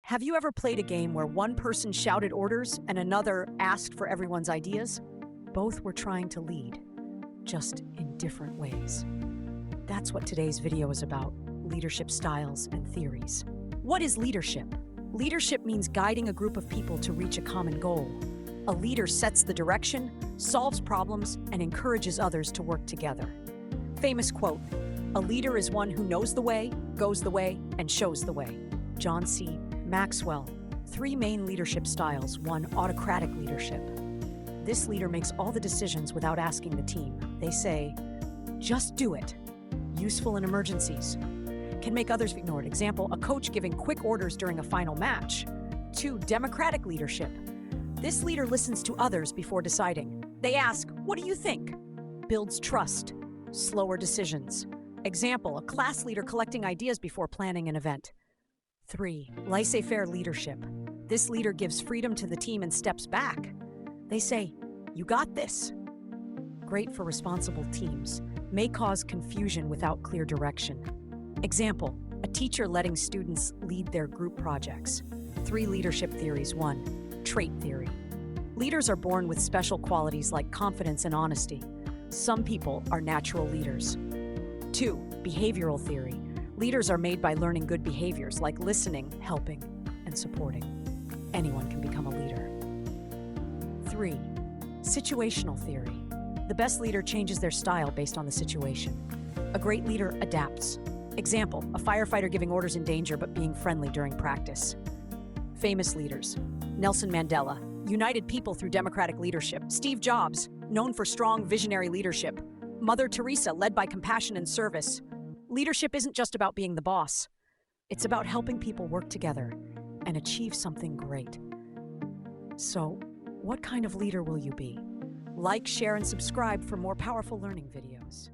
Have you ever played a game where one person shouted orders and another asked for everyone's ideas? Both were trying to lead, just in different ways. That's what today's video is about: leadership styles and theories. What is leadership? Leadership means guiding a group of people to reach a common goal. A leader sets the direction, solves problems, and encourages others to work together. Famous quote: "A leader is one who knows the way, goes the way, and shows the way." John C. Maxwell. 3 main leadership styles. 1. Autocratic leadership. This leader makes all the decisions without asking the team. They say, "Just do it." Useful in emergencies. Can make others ignored. Example, a coach giving quick orders during a final match. 2. Democratic leadership. This leader listens to others before deciding. They ask, "What do you think?" Builds trust. Slower decisions. Example, a class leader collecting ideas before planning an event. 3. Laissez-faire leadership. This leader gives freedom to the team and steps back. They say, "You got this." Great for responsible teams. May cause confusion without clear direction. Example, a teacher letting students lead their group projects. 3 leadership theories. 1. Trait theory. Leaders are born with special qualities like confidence and honesty. Some people are natural leaders. 2. Behavioral theory. Leaders are made by learning good behaviors like listening, helping, and supporting. Anyone can become a leader. 3. Situational theory. The best leader changes their style based on the situation. A great leader adapts. Example, a firefighter giving orders in danger but being friendly during practice. Famous leaders. Nelson Mandela, united people through democratic leadership. Steve Jobs, known for strong visionary leadership. Mother Teresa, led by compassion and service. Leadership isn't just about being the boss. It's about helping people work together and achieve something great. So, what kind of leader will you be? Like, share, and subscribe for more powerful learning videos.